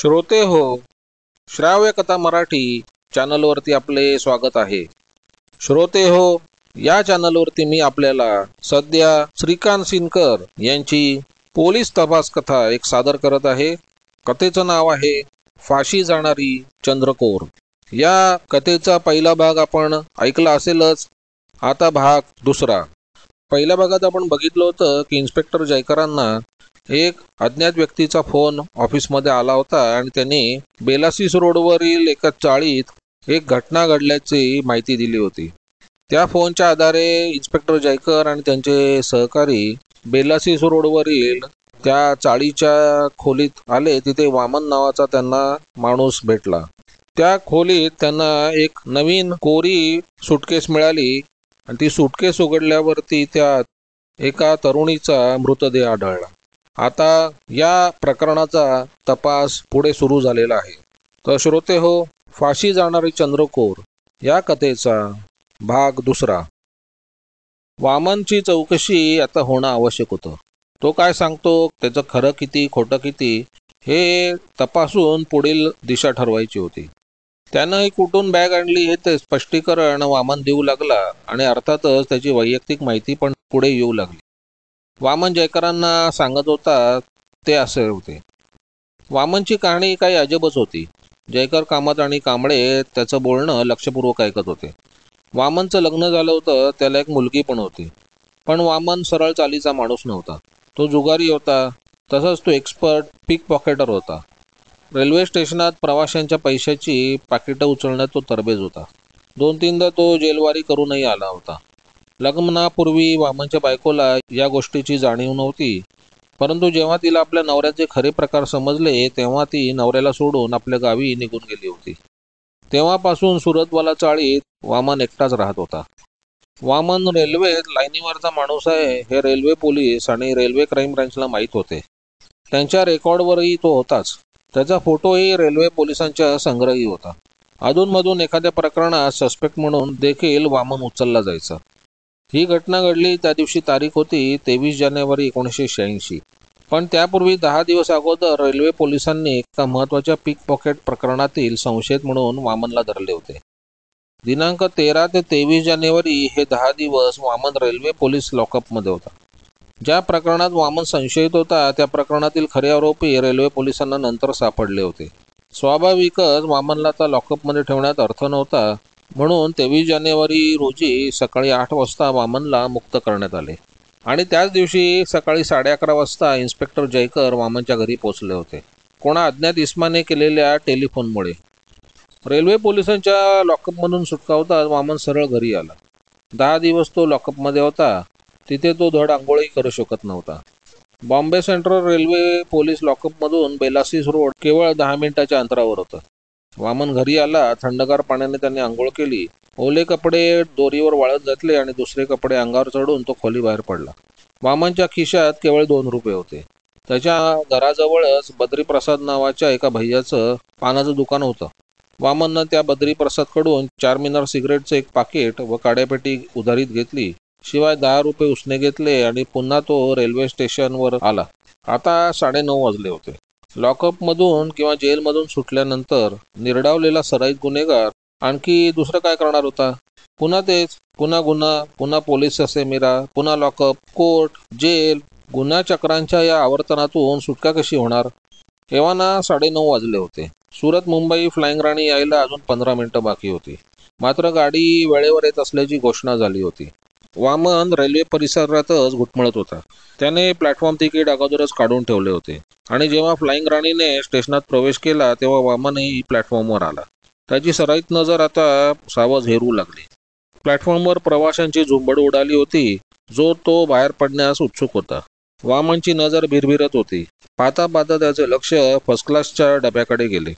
श्रोते हो, श्राव्य कथा मराठी चॅनलवरती आपले स्वागत आहे. श्रोते हो, या चॅनलवरती मी आपल्याला सध्या श्रीकांत सिनकर यांची पोलीस तपास कथा एक सादर करत आहे. कथेचं नाव आहे फाशी जाणारी चंद्रकोर. या कथेचा पहिला भाग आपण ऐकला असेलच. आता भाग दुसरा. पहिल्या भागात आपण बघितलं होतं की इन्स्पेक्टर जयकरांना एक अज्ञात व्यक्तीचा फोन ऑफिसमध्ये आला होता आणि त्यांनी बेलासिस रोडवरील एका चाळीत एक घटना घडल्याची माहिती दिली होती. त्या फोनच्या आधारे इन्स्पेक्टर जयकर आणि त्यांचे सहकारी बेलासिस रोडवरील त्या चाळीच्या खोलीत आले. तिथे वामन नावाचा त्यांना माणूस भेटला. त्या खोलीत त्यांना एक नवीन कोरी सुटकेस मिळाली आणि ती सुटकेस उघडल्यावरती त्यात एका तरुणीचा मृतदेह आढळला. आता या प्रकरणाचा तपास पुढे सुरू झालेला आहे. तर श्रोते हो, फाशी जाणारी चंद्रकोर या कथेचा भाग दुसरा. वामनची चौकशी आता होणं आवश्यक होतं. तो काय सांगतो, त्याचं खरं किती खोटं किती हे तपासून पुढील दिशा ठरवायची होती. त्यानं ही कुठून बॅग आणली हे ते स्पष्टीकरण वामन देऊ लागला आणि अर्थातच त्याची वैयक्तिक माहिती पण पुढे येऊ लागली. वामन जयकरांना सांगत होता ते असे होते. वामनची कहाणी काही अजबच होती. जयकर कामात आणि कांबळे त्याचं बोलणं लक्षपूर्वक ऐकत होते. वामनचं लग्न झालं होतं, त्याला एक मुलगी पण होती. पण वामन सरळ चालीचा माणूस नव्हता. तो जुगारी होता. तसंच तो एक्सपर्ट पिक पॉकेटर होता. रेल्वे स्टेशनात प्रवाशांच्या पैशाची पाकिटं उचलण्यात तो तरबेज होता. 2-3दा तो जेलवारी करूनही आला होता. लग्नापूर्वी वामनच्या बायकोला या गोष्टीची जाणीव नव्हती. परंतु जेव्हा तिला आपल्या नवऱ्याचे खरे प्रकार समजले तेव्हा ती नवऱ्याला सोडून आपल्या गावी निघून गेली होती. तेव्हापासून सुरतवाला चाळीत वामन एकटाच राहत होता. वामन रेल्वेत लाईनीवरचा माणूस आहे हे रेल्वे पोलीस आणि रेल्वे क्राईम ब्रँचला माहीत होते. त्यांच्या रेकॉर्डवरही तो होताच. त्याचा फोटोही रेल्वे पोलिसांच्या संग्रही होता. अधूनमधून एखाद्या प्रकरणात सस्पेक्ट म्हणून देखील वामन उचलला जायचा. ही घटना घडली त्या दिवशी तारीख होती 23 जानेवारी 1986. पण त्यापूर्वी 10 दिवस अगोदर रेल्वे पोलिसांनी एका महत्त्वाच्या पिक पॉकेट प्रकरणातील संशयित म्हणून वामनला धरले होते. दिनांक 13 ते 23 जानेवारी हे 10 दिवस वामन रेल्वे पोलीस लॉकअपमध्ये होता. ज्या प्रकरणात वामन संशयित होता त्या प्रकरणातील खरे आरोपी रेल्वे पोलिसांना नंतर सापडले होते. स्वाभाविकच वामनला आता लॉकअपमध्ये ठेवण्यात अर्थ नव्हता. म्हणून 23 जानेवारी रोजी सकाळी 8 वाजता वामनला मुक्त करण्यात आले आणि त्याच दिवशी सकाळी 11:30 वाजता इन्स्पेक्टर जयकर वामनच्या घरी पोहोचले होते, कोणा अज्ञात इस्माने केलेल्या टेलिफोनमुळे. रेल्वे पोलिसांच्या लॉकअपमधून सुटका होता वामन सरळ घरी आला. 10 दिवस तो लॉकअपमध्ये होता. तिथे तो धड आंघोळही करू शकत नव्हता. बॉम्बे सेंट्रल रेल्वे पोलीस लॉकअपमधून बेलासिस रोड केवळ 10 मिनिटाच्या अंतरावर होतं. वामन घरी आला. थंडगार पाण्याने त्याने आंघोळ केली. ओले कपडे दोरीवर वाळत घातले आणि दुसरे कपडे अंगावर चढून तो खोली बाहेर पडला. वामनच्या खिशात केवळ 2 रुपये होते. त्याच्या घराजवळच बद्रीप्रसाद नावाच्या एका भैयाचं पानाचं दुकान होतं. वामननं त्या बद्रीप्रसादकडून 4 मिनार सिगरेटचं एक पाकिट व काड्यापेटी उधारीत घेतली. शिवाय 10 रुपये उसने घेतले आणि पुन्हा तो रेल्वे स्टेशनवर आला. आता 9:30 वाजले होते. लॉकअपमधून किंवा जेलमधून सुटल्यानंतर निर्डावलेला सराईत गुन्हेगार आणखी दुसरं काय करणार होता? पुन्हा तेच, पुन्हा गुन्हा, पुन्हा पोलीस ससेमिरा, पुन्हा लॉकअप, कोर्ट, जेल. गुन्हा चक्रांच्या या आवर्तनातून सुटका कशी होणार? एव्हाना 9:30 वाजले होते. सुरत मुंबई फ्लाइंग राणी यायला अजून 15 मिनिटं बाकी होती. मात्र गाडी वेळेवर येत असल्याची घोषणा झाली होती. वामन रेल्वे परिसरातच घुटमळत होता. त्याने प्लॅटफॉर्म तिकीट अगोदरच काढून ठेवले होते आणि जेव्हा फ्लाइंग राणीने स्टेशनात प्रवेश केला तेव्हा वामनही प्लॅटफॉर्मवर आला. त्याची सराईत नजर आता सावध हेरू लागली. प्लॅटफॉर्मवर प्रवाशांची झुंबड उडाली होती. जो तो बाहेर पडण्यास उत्सुक होता. वामनची नजर भिरभिरत होती. पाहता पाहता त्याचे लक्ष फर्स्ट क्लासच्या डब्याकडे गेले.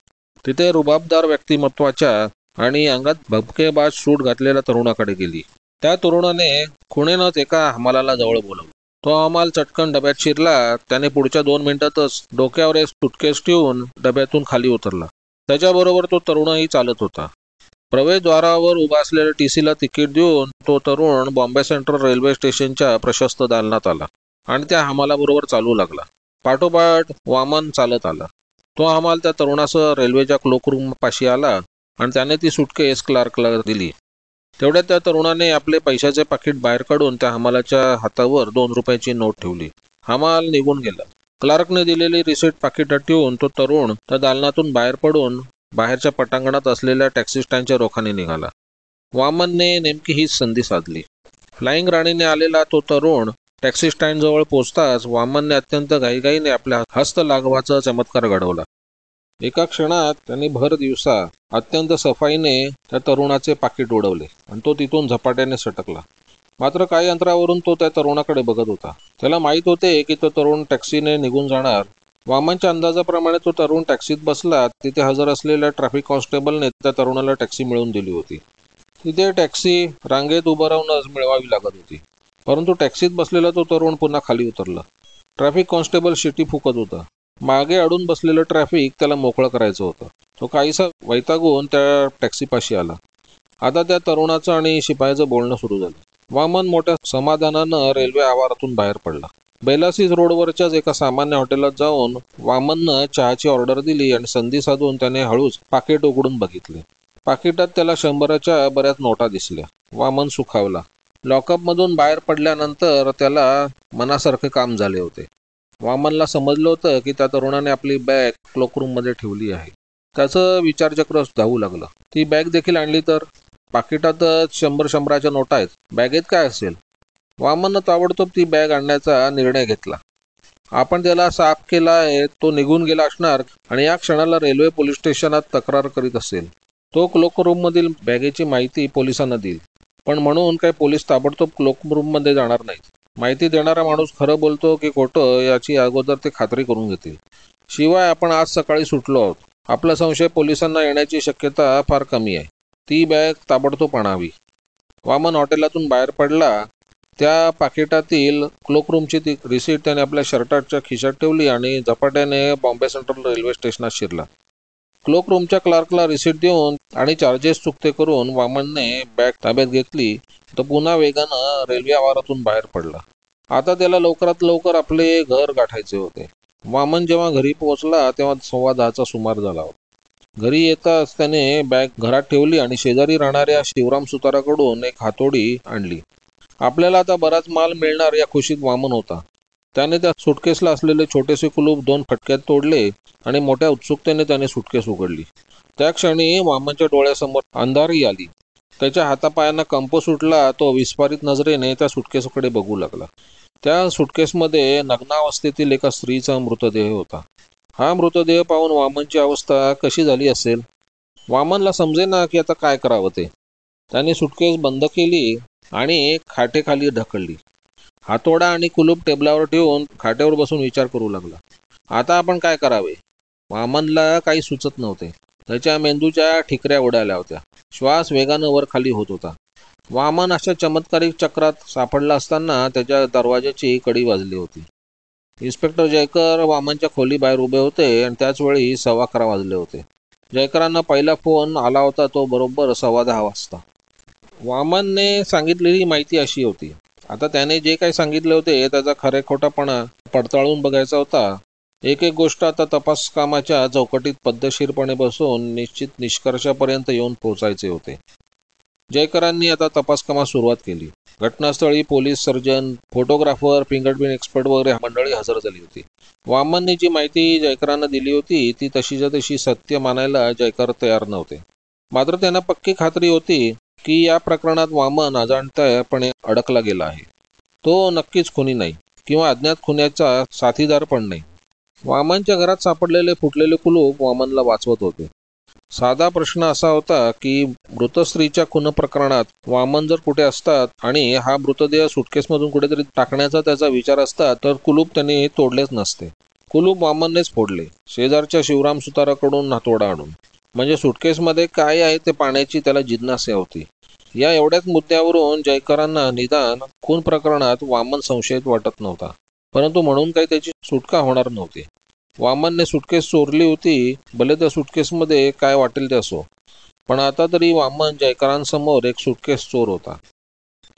तिथे रुबाबदार व्यक्तिमत्वाच्या आणि अंगात भपकेबाज सूट घातलेल्या तरुणाकडे गेली. त्या तरुणाने खुणेनच एका हमालाला जवळ बोलावलं. तो हमाल चटकन डब्यात शिरला. त्याने पुढच्या 2 मिनिटातच डोक्यावर एक सुटकेस ठेवून डब्यातून खाली उतरला. त्याच्याबरोबर तो तरुणही चालत होता. प्रवेशद्वारावर उभा असलेल्या टीसीला तिकीट देऊन तो तरुण बॉम्बे सेंट्रल रेल्वे स्टेशनच्या प्रशस्त दालनात आला आणि त्या हमालाबरोबर चालू लागला. पाठोपाठ वामन चालत आला. तो हमाल त्या तरुणासह रेल्वेच्या क्लोकरूम पाशी आला आणि त्याने ती सुटकेस क्लार्कला दिली. तेवढ्यात त्या तरुणाने आपले पैशाचे पाकिट बाहेर काढून त्या हमालाच्या हातावर 2 रुपयाची नोट ठेवली. हमाल निघून गेला. क्लार्कने दिलेली रिसीट पाकिटात ठेवून तो तरुण त्या दालनातून बाहेर पडून बाहेरच्या पटांगणात असलेल्या टॅक्सी स्टँडच्या रोखाने निघाला. वामनने नेमकी हीच संधी साधली. फ्लाइंग राणीने आलेला तो तरुण टॅक्सी स्टँडजवळ पोहोचताच वामनने अत्यंत घाईघाईने आपल्या हस्तलाघवाचा चमत्कार घडवला. एका क्षणात त्यांनी भर दिवसा अत्यंत सफाईने त्या तरुणाचे पाकिट उडवले आणि तो तिथून झपाट्याने सटकला. मात्र काही अंतरावरून तो त्या तरुणाकडे बघत होता. त्याला माहीत होते की तो तरुण टॅक्सीने निघून जाणार. वामनच्या अंदाजाप्रमाणे तो तरुण टॅक्सीत बसला. तिथे हजर असलेल्या ट्रॅफिक कॉन्स्टेबलने त्या तरुणाला टॅक्सी मिळवून दिली होती. तिथे टॅक्सी रांगेत उभं राहूनच मिळवावी लागत होती. परंतु टॅक्सीत बसलेला तो तरुण पुन्हा खाली उतरला. ट्रॅफिक कॉन्स्टेबल शिटी फुकत होता. मागे अडून बसलेलं ट्रॅफिक त्याला मोकळं करायचं होतं. तो काहीसा वैतागून त्या टॅक्सीपाशी आला. आता त्या तरुणाचं आणि शिपायाचं बोलणं सुरू झालं. वामन मोठ्या समाधानानं रेल्वे आवारातून बाहेर पडला. बेलासीस रोडवरच्याच एका सामान्य हॉटेलात जाऊन वामननं चहाची ऑर्डर दिली आणि संधी साधून त्याने हळूच पाकिट उघडून बघितले. पाकिटात त्याला 100च्या बऱ्याच नोटा दिसल्या. वामन सुखावला. लॉकअपमधून बाहेर पडल्यानंतर त्याला मनासारखे काम झाले होते. वामनला समजलं होतं की त्या तरुणाने आपली बॅग क्लोकरूममध्ये ठेवली आहे. त्याचं विचारचक्र धावू लागलं. ती बॅग देखील आणली तर? पाकिटातच 100च्या नोटा आहेत. बॅगेत काय असेल? वामननं ताबडतोब ती बॅग आणण्याचा निर्णय घेतला. आपण त्याला साफ केला आहे, तो निघून गेला असणार आणि या क्षणाला रेल्वे पोलीस स्टेशनात तक्रार करीत असेल. तो क्लोकरूममधील बॅगेची माहिती पोलिसांना देईल. पण म्हणून काही पोलीस ताबडतोब क्लोकरूममध्ये जाणार नाहीत. माहिती देणारा माणूस खरं बोलतो की खोटं याची अगोदर ते खात्री करून घेतील. शिवाय आपण आज सकाळी सुटलो आहोत. आपला संशय पोलिसांना येण्याची शक्यता फार कमी आहे. ती बॅग ताबडतोब आणावी. वामन हॉटेलातून बाहेर पडला. त्या पाकिटातील क्लोकरूमची ती रिसीट त्याने आपल्या शर्टाच्या खिशात ठेवली आणि झपाट्याने बॉम्बे सेंट्रल रेल्वे स्टेशनात शिरला. क्लोकरूमच्या क्लार्कला रिसीट देऊन आणि चार्जेस चुकते करून वामनने बॅग ताब्यात घेतली. तो पुन्हा वेगानं रेल्वे आवारातून बाहेर पडला. आता त्याला लवकरात लवकर आपले घर गाठायचे होते. वामन जेव्हा घरी पोहोचला तेव्हा 10:15चा सुमार झाला होता. घरी येताच त्याने बॅग घरात ठेवली आणि शेजारी राहणाऱ्या शिवराम सुताराकडून एक हातोडी आणली. आपल्याला आता बराच माल मिळणार या खुशीत वामन होता. त्याने त्या सुटकेसला असलेले छोटेसे कुलूप 2 फटक्यात तोडले आणि मोठ्या उत्सुकतेने त्याने सुटकेस उघडली. त्या क्षणी वामनच्या डोळ्यासमोर अंधारी आली. त्याच्या हातापायांना कंप सुटला. तो विस्फारित नजरेने त्या सुटकेसकडे बघू लागला. त्या सुटकेसमध्ये नग्नावस्थेतील एका स्त्रीचा मृतदेह होता. हा मृतदेह पाहून वामनची अवस्था कशी झाली असेल? वामनला समजेना की आता काय करावं ते. त्याने सुटकेस बंद केली आणि खाटेखाली ढकलली. हातोडा आणि कुलूप टेबलावर ठेवून खाट्यावर बसून विचार करू लागला. आता आपण काय करावे? वामनला काही सुचत नव्हते. त्याच्या मेंदूच्या ठिकऱ्या उडाल्या होत्या. श्वास वेगानं वर खाली होत होता. वामन अशा चमत्कारिक चक्रात सापडला असताना त्याच्या दरवाजाची कडी वाजली होती. इन्स्पेक्टर जयकर वामनच्या खोलीबाहेर उभे होते आणि त्याचवेळी 11:15 वाजले होते. जयकरांना पहिला फोन आला होता तो बरोबर 10:15 वाजता. वामनने सांगितलेली माहिती अशी होती. आता त्याने जे काही सांगितले होते त्याचा खरेखोटापणा पडताळून बघायचा होता. एक एक गोष्ट आता तपास कामाच्या चौकटीत पद्धतशीरपणे बसून निश्चित निष्कर्षापर्यंत येऊन पोहोचायचे होते. जयकरांनी आता तपास कामास सुरुवात केली. घटनास्थळी police surgeon, photographer, fingerprint expert वगैरे मंडळी हजर झाली होती. वामनने जी माहिती जयकरांना दिली होती ती तशीच्या तशी सत्य मानायला जयकर तयार नव्हते. मात्र त्यांना पक्की खात्री होती की या प्रकरणात वामन अजाणतापणे अडकला गेला आहे. तो नक्कीच खुनी नाही किंवा अज्ञात खुन्याचा साथीदार पण नाही. वामनच्या घरात सापडलेले फुटलेले कुलूप वामनला वाचवत होते. साधा प्रश्न असा होता की मृत स्त्रीच्या खून प्रकरणात वामन जर कुठे असतात आणि हा मृतदेह सुटकेसमधून कुठेतरी टाकण्याचा त्याचा विचार असता तर कुलूप त्याने तोडलेच नसते. कुलूप वामननेच फोडले, शेजारच्या शिवराम सुताराकडून हातोडा आणून. म्हणजे सुटकेसमध्ये काय आहे ते पाहण्याची त्याला जिज्ञासा होती. या एवढ्याच मुद्द्यावरून जयकरांना निदान खून प्रकरणात वामन संशयित वाटत नव्हता. परंतु म्हणून काही त्याची सुटका होणार नव्हती. वामनने सुटकेस चोरली होती, भले त्या सुटकेसमध्ये काय वाटेल ते असो, पण आता तरी वामन जयकरांसमोर एक सुटकेस चोर होता.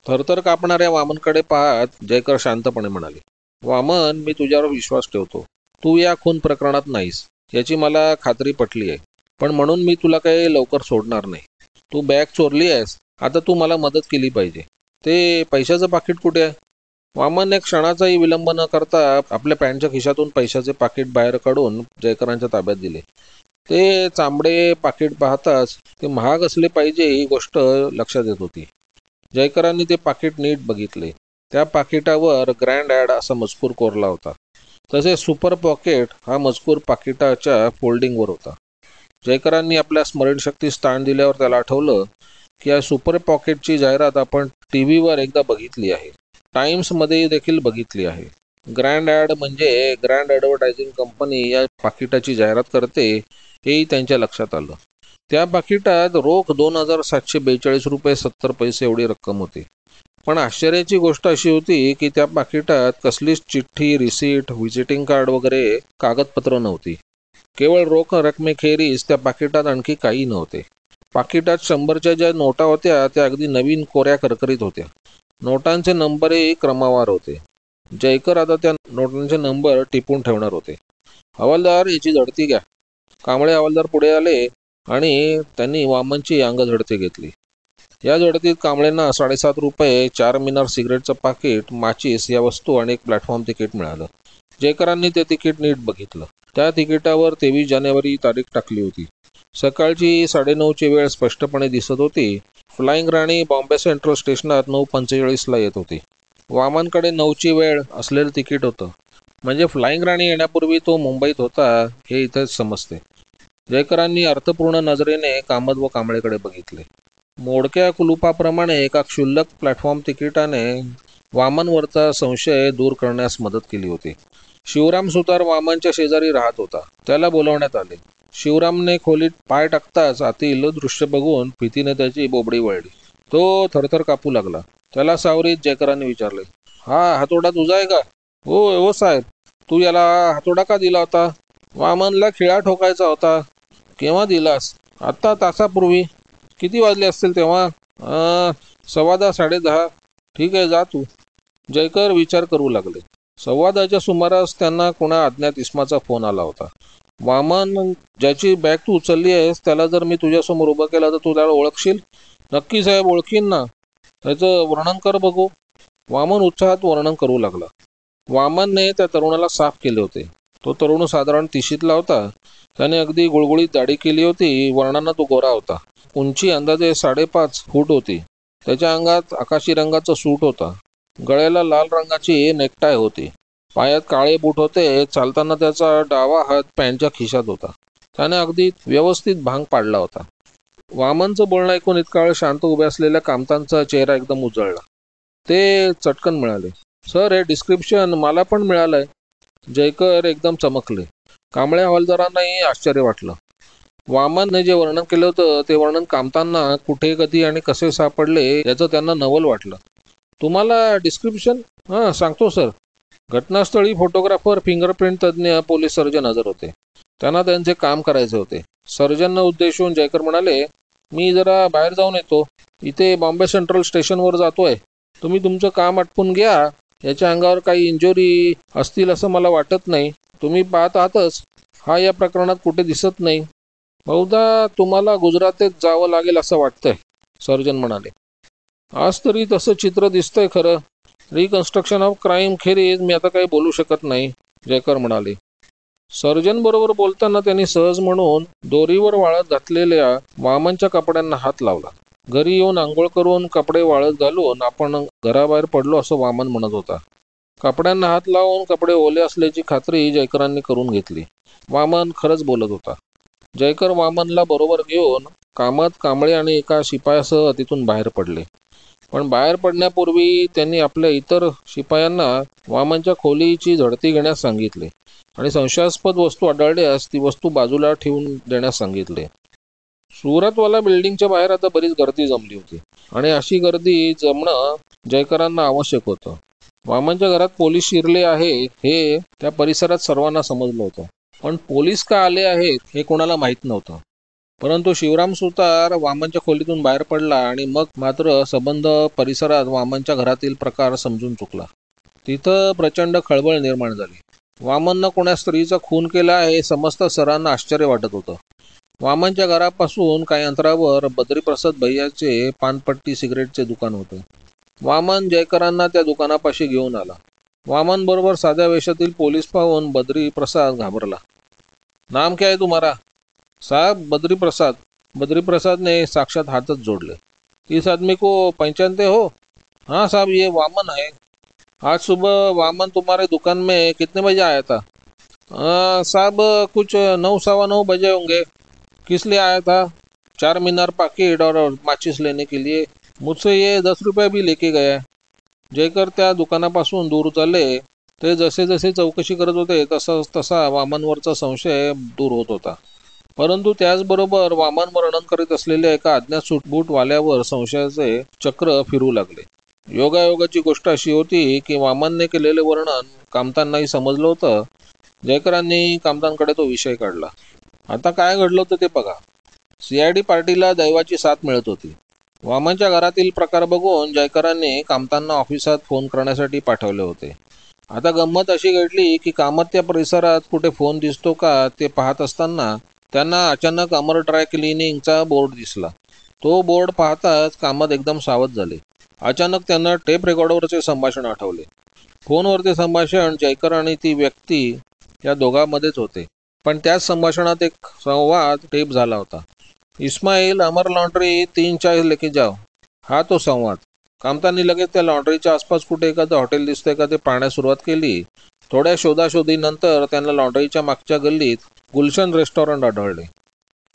थरथर कापणाऱ्या वामनकडे पाहत जयकर शांतपणे म्हणाले, वामन, मी तुझ्यावर विश्वास ठेवतो. तू या खून प्रकरणात नाहीस. याची मला खात्री पटली आहे. पण म्हणून मी तुला काही लवकर सोडणार नाही. तू बॅग चोरली आहेस, आता तू मला मदत केली पाहिजे. ते पैशाचं पाकिट कुठे आहे? वामन एक क्षणाचाही विलंब न करता आपल्या पॅन्टच्या खिशातून पैशाचे पाकिट बाहेर काढून जयकरांच्या ताब्यात दिले. ते चांबडे पाकिट पाहताच ते महाग असले पाहिजे ही गोष्ट लक्षात येत होती. जयकरांनी ते पाकिट नीट बघितले. त्या पाकिटावर ग्रँड ॲड असा मजकूर कोरला होता. तसेच सुपर पॉकेट हा मजकूर पाकिटाच्या फोल्डिंगवर होता. जयकरांनी आपल्या स्मरणशक्तीस ताण दिल्यावर त्याला आठवलं की या सुपर पॉकेटची जाहिरात आपण टी व्हीवर एकदा बघितली आहे. टाइम्समध्ये देखील बघितली आहे. ग्रँड ॲड म्हणजे ग्रँड ॲडव्हर्टायझिंग कंपनी या पाकिटाची जाहिरात करते हेही त्यांच्या लक्षात आलं. त्या पाकिटात रोख 2,742 रुपये 70 पैसे एवढी रक्कम होती. पण आश्चर्याची गोष्ट अशी होती की त्या पाकिटात कसलीच चिठ्ठी, रिसीट, व्हिजिटिंग कार्ड वगैरे कागदपत्र नव्हती. केवळ रोख रकमेखेरीज त्या पाकिटात आणखी काही नव्हते. पाकिटात 100च्या ज्या नोटा होत्या त्या अगदी नवीन कोऱ्या करकरीत होत्या. नोटांचे नंबरही क्रमवार होते. जयकर आता त्या नोटांचे नंबर टिपून ठेवणार होते. हवालदार, याची झडती घ्या. कांबळे हवालदार पुढे आले आणि त्यांनी वामनची अंगझडती घेतली. या झडतीत कांबळेंना 7.5 रुपये, 4 मिनार सिगरेटचं पाकिट, माचीस या वस्तू आणि एक प्लॅटफॉर्म तिकीट मिळालं. जयकरांनी ते तिकीट नीट बघितलं. त्या तिकिटावर 23 जानेवारी तारीख टाकली होती. सकाळची 9:30ची वेळ स्पष्टपणे दिसत होती. फ्लाइंग राणी बॉम्बे सेंट्रल स्टेशनात 9:45ला येत होती. वामनकडे 9ची वेळ असलेलं तिकीट होतं. म्हणजे फ्लाइंग राणी येण्यापूर्वी तो मुंबईत होता हे इथेच समजते. जयकरांनी अर्थपूर्ण नजरेने कामत व कांबळेकडे बघितले. मोडक्या कुलूपाप्रमाणे एका क्षुल्लक प्लॅटफॉर्म तिकिटाने वामनवरचा संशय दूर करण्यास मदत केली होती. शिवराम सुतार वामनच्या शेजारी राहत होता. त्याला बोलावण्यात आले. शिवरामने खोलीत पाय टाकताच आतील दृश्य बघून भीतीने त्याची बोबडी वळली. तो थरथर कापू लागला. त्याला सावरीत जयकरांनी विचारले, हा हातोडा तुझा आहे का? हो हो साहेब. तू याला हातोडा का दिला होता? वामनला खिळा ठोकायचा होता. केव्हा दिलास? आत्ता तासापूर्वी. किती वाजले असतील तेव्हा? 10:15 10:30. ठीक आहे, जा तू. जयकर विचार करू लागले. 10:15च्या सुमारास त्यांना कोणा अज्ञात इसमाचा फोन आला होता. वामन, ज्याची बॅग तू उचलली आहेस त्याला जर मी तुझ्यासमोर उभं केलं तर तू त्याला ओळखशील? नक्की साहेब, ओळखीन ना. त्याचं वर्णन कर बघू. वामन उत्साहात वर्णन करू लागला. वामनने त्या तरुणाला साफ केले होते. तो तरुण साधारण 30शीतला होता. त्याने अगदी गुळगुळीत दाढी केली होती. वर्णानं तो गोरा होता. उंची अंदाजे 5.5 फूट होती. त्याच्या अंगात आकाशी रंगाचं सूट होता. गळ्याला लाल रंगाची नेकटाय होती. पायात काळे बूट होते. चालताना त्याचा डावा हात पॅन्टच्या खिशात होता. त्याने अगदी व्यवस्थित भांग पाडला होता. वामनचं बोलणं ऐकून इतका वेळ शांत उभे असलेल्या कामतांचा चेहरा एकदम उजळला. ते चटकन मिळाले, सर, हे डिस्क्रिप्शन मला पण मिळालंय. जयकर एकदम चमकले. कांबळे हवालदारांनाही आश्चर्य वाटलं. वामनने जे वर्णन केलं होतं ते वर्णन कामतांना कुठे, कधी आणि कसे सापडले याचं त्यांना नवल वाटलं. तुम्हाला डिस्क्रिप्शन? हां, सांगतो सर. घटनास्थळी फोटोग्राफर, फिंगरप्रिंट तज्ज्ञ, पोलीस सर्जन हजर होते. त्यांना त्यांचे काम करायचे होते. सर्जननं उद्देशून जयकर म्हणाले, मी जरा बाहेर जाऊन येतो. इथे बॉम्बे सेंट्रल स्टेशनवर जातोय. तुम्ही तुमचं काम आटपून घ्या. याच्या अंगावर काही इंजुरी असतील असं मला वाटत नाही. तुम्ही पाहत आहातच, हा या प्रकरणात कुठे दिसत नाही. बहुधा तुम्हाला गुजरातेत जावं लागेल असं वाटतंय, सर्जन म्हणाले. आज तरी तसं चित्र दिसतंय खरं. रिकन्स्ट्रक्शन ऑफ क्राईम खेरीज मी आता काही बोलू शकत नाही, जयकर म्हणाले. सर्जन बरोबर बोलताना त्यांनी सहज म्हणून दोरीवर वाळत घातलेल्या वामनच्या कपड्यांना हात लावला. घरी येऊन आंघोळ करून कपडे वाळत घालून आपण घराबाहेर पडलो असं वामन म्हणत होता. कपड्यांना हात लावून कपडे ओले असल्याची खात्री जयकरांनी करून घेतली. वामन खरंच बोलत होता. जयकर वामनला बरोबर घेऊन कामत, कांबळे आणि एका शिपायासह तिथून बाहेर पडले. पण बाहेर पडण्यापूर्वी त्यांनी आपल्या इतर शिपायांना वामनच्या खोलीची झडती घेण्यास सांगितले आणि संशयास्पद वस्तू आढळल्यास ती वस्तू बाजूला ठेवून देण्यास सांगितले. सुरतवाला बिल्डिंगच्या बाहेर आता बरीच गर्दी जमली होती आणि अशी गर्दी जमणं जयकरांना आवश्यक होतं. वामनच्या घरात पोलीस शिरले आहेत हे त्या परिसरात सर्वांना समजलं होतं. पण पोलीस का आले आहेत हे कोणाला माहीत नव्हतं. परंतु शिवराम सुतार वामनच्या खोलीतून बाहेर पडला आणि मग मात्र संबंध परिसरात वामनच्या घरातील प्रकार समजून चुकला. तिथं प्रचंड खळबळ निर्माण झाली. वामननं कोण्या स्त्रीचा खून केला हे समस्त सरांना आश्चर्य वाटत होतं. वामनच्या घरापासून काही अंतरावर बद्रीप्रसाद भैयाचे पानपट्टी सिगरेटचे दुकान होते. वामन जयकरांना त्या दुकानापाशी घेऊन आला. वामन बरोबर साध्या वेशातील पोलीस पाहून बद्री प्रसाद घाबरला. नाम क्या है तुम्हारा? साहब बद्री प्रसाद. बद्री प्रसाद ने साक्षात हाथच जोड़ले. इस आदमी को पहचानते हो? हाँ साहब, ये वामन है. आज सुबह वामन तुम्हारे दुकान में कितने बजे आया था? साहब कुछ 9 सवा 9 बजे होंगे. किस लिए आया था? 4 मीनार पाकिट और माचिस लेने के लिए. मुझसे ये 10 रुपये भी लेके गया. जयकर त्या दुकानापासून दूर चालले. ते जसे जसे चौकशी करत होते तसा तसा वामनवरचा संशय दूर होत होता. परंतु त्याचबरोबर वामन वर्णन करीत असलेल्या एका अज्ञात सूटबूटवाल्यावर संशयाचे चक्र फिरू लागले. योगायोगाची गोष्ट अशी होती की वामनने केलेले वर्णन कामतांनाही समजलं होतं. जयकरांनी कामतांकडे तो विषय काढला. आता काय घडलं होतं ते बघा. CID पार्टीला दैवाची साथ मिळत होती. वामनच्या घरातील प्रकार बघून जयकरांनी कामतांना ऑफिसात फोन करण्यासाठी पाठवले होते. आता गंमत अशी घडली की कामत त्या परिसरात कुठे फोन दिसतो का ते पाहत असताना त्यांना अचानक अमर ड्राय क्लिनिंगचा बोर्ड दिसला. तो बोर्ड पाहताच कामत एकदम सावध झाले. अचानक त्यांना टेप रेकॉर्डरवरचे संभाषण आठवले. फोनवरचे संभाषण जयकर आणि ती व्यक्ती या दोघांमध्येच होते. पण त्याच संभाषणात एक संवाद टेप झाला होता. इस्माईल, अमर लॉन्ड्री 3 चाय लेके जाओ. हा तो संवाद. कामतांनी लगेच त्या लॉन्ड्रीच्या आसपास कुठे एखादं हॉटेल दिसतंय का ते पाहण्यास सुरुवात केली. थोड्या शोधाशोधीनंतर त्यांना लॉन्ड्रीच्या मागच्या गल्लीत गुलशन रेस्टॉरंट आढळले.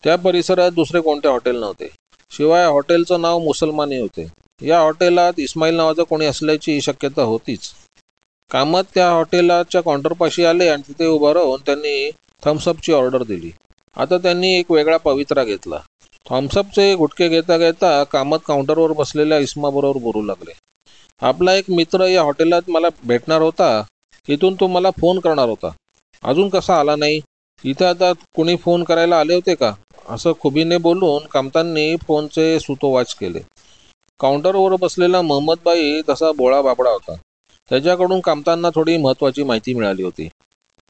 त्या परिसरात दुसरे कोणते हॉटेल नव्हते. शिवाय हॉटेलचं नाव मुसलमानी होते. या हॉटेलात इस्माईल नावाचं कोणी असल्याची शक्यता होतीच. कामत त्या हॉटेलाच्या काउंटरपाशी आले आणि तिथे उभं राहून त्यांनी थम्सअपची ऑर्डर दिली. आता त्यांनी एक वेगळा पवित्रा घेतला. थम्सअपचे गुटके घेता घेता कामत काउंटरवर बसलेल्या इस्माबरोबर बोलू लागले. आपला एक मित्र या हॉटेलात मला भेटणार होता. इथून तो मला फोन करणार होता. अजून कसा आला नाही? इथे आता कुणी फोन करायला आले होते का? असं खुबीने बोलून कामतांनी फोनचे सुतोवाच केले. काउंटरवर बसलेला महम्मदबाई तसा बोळा बाबडा होता. त्याच्याकडून कामतांना थोडी महत्त्वाची माहिती मिळाली होती.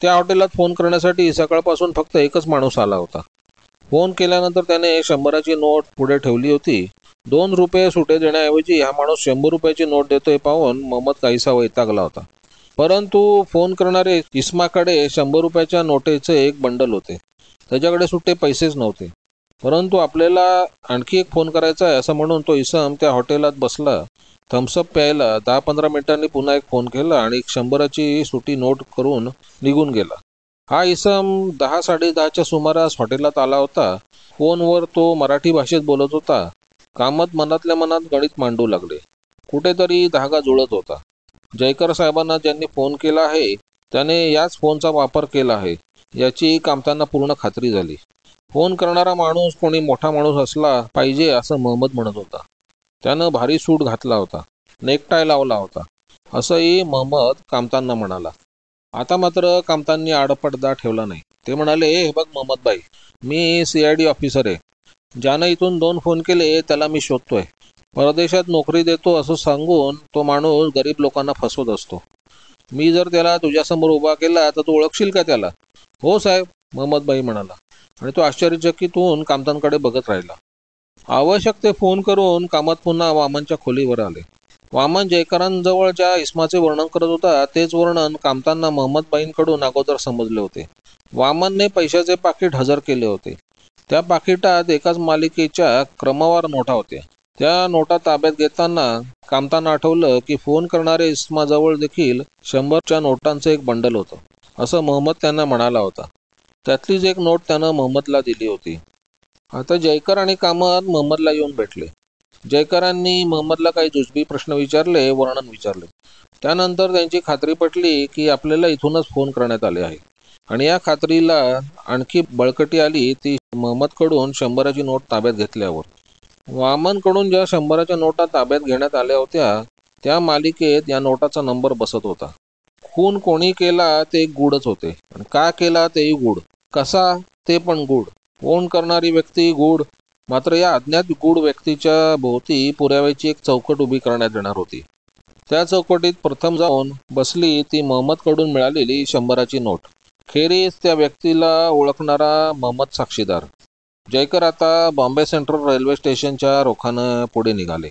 त्या हॉटेलात फोन करण्यासाठी सकाळपासून फक्त एकच माणूस आला होता. फोन केल्यानंतर त्याने 100ची नोट पुढे ठेवली होती. 2 रुपये सुटे देण्याऐवजी हा माणूस 100 रुपयाची नोट देतोय पाहून महम्मद काहीसा वैतागला होता. परंतु फोन करणारे इस्माकडे 100 रुपयाच्या नोटेचे एक बंडल होते. त्याच्याकडे सुट्टे पैसेच नव्हते. परंतु आपल्याला आणखी एक फोन करायचा आहे असं म्हणून तो इसम त्या हॉटेलात बसला. थम्सअप प्यायला 10-15 मिनिटांनी पुन्हा एक फोन केला आणि 100ची सुटी नोट करून निघून गेला. हा इसम 10-10:30च्या सुमारास हॉटेलात आला होता. फोनवर तो मराठी भाषेत बोलत होता. कामत मनातल्या मनात गणित मांडू लागले. कुठेतरी धागा जुळत होता. जयकर साहेबांना ज्यांनी फोन केला आहे त्याने याच फोनचा वापर केला आहे याची कामतांना पूर्ण खात्री झाली. फोन करणारा माणूस कोणी मोठा माणूस असला पाहिजे असं महम्मद म्हणत होता. त्यानं भारी सूट घातला होता, नेकटाय लावला होता असंही महम्मद कामतांना म्हणाला. आता मात्र कामतांनी आडपडदा ठेवला नाही. ते म्हणाले, हे बघ महम्मदबाई, मी CID ऑफिसर आहे. ज्यानं इथून 2 फोन केले त्याला मी शोधतोय. परदेशात नोकरी देतो असं सांगून तो माणूस गरीब लोकांना फसवत असतो. मी जर त्याला तुझ्यासमोर उभा केला तर तू ओळखशील का त्याला? हो साहेब, महम्मदबाई म्हणाला आणि तो आश्चर्यचकित होऊन कामतांकडे बघत राहिला. आवश्यक ते फोन करून कामत पुन्हा वामनच्या खोलीवर आले. वामन जयकरांजवळ ज्या इस्माचे वर्णन करत होता तेच वर्णन कामतांना महम्मदबाईंकडून अगोदर समजले होते. वामनने पैशाचे पाकिट हजर केले होते. त्या पाकिटात एकाच मालिकेच्या क्रमवार नोटा होत्या. त्या नोटा ताब्यात घेताना कामतांना आठवलं की फोन करणारे इस्माजवळ देखील 100च्या नोटांचं एक बंडल होतं असं महम्मद त्यांना म्हणाला होता. त्यातलीच एक नोट त्यानं महम्मदला दिली होती. आता जयकर आणि कामत महम्मदला येऊन भेटले. जयकरांनी महम्मदला काही जुजबी प्रश्न विचारले, वर्णन विचारले. त्यानंतर त्यांची खात्री पटली की आपल्याला इथूनच फोन करण्यात आले आहे. आणि या खात्रीला आणखी बळकटी आली ती महम्मदकडून 100ची नोट ताब्यात घेतल्यावर. वामनकडून ज्या 100च्या नोटा ताब्यात घेण्यात आल्या होत्या त्या मालिकेत या नोटाचा नंबर बसत होता. खून कोणी केला ते गूढच होते आणि का केला तेही गूढ, कसा ते पण गूढ, फोन करणारी व्यक्ती गूढ. मात्र या अज्ञात गूढ व्यक्तीच्या भोवती पुराव्याची एक चौकट उभी करण्यात येणार होती. त्या चौकटीत प्रथम जाऊन बसली ती महम्मदकडून मिळालेली 100ची नोट. खेरीज त्या व्यक्तीला ओळखणारा महम्मद साक्षीदार. जयकर आता बॉम्बे सेंट्रल रेल्वे स्टेशनच्या रोखानं पुढे निघाले.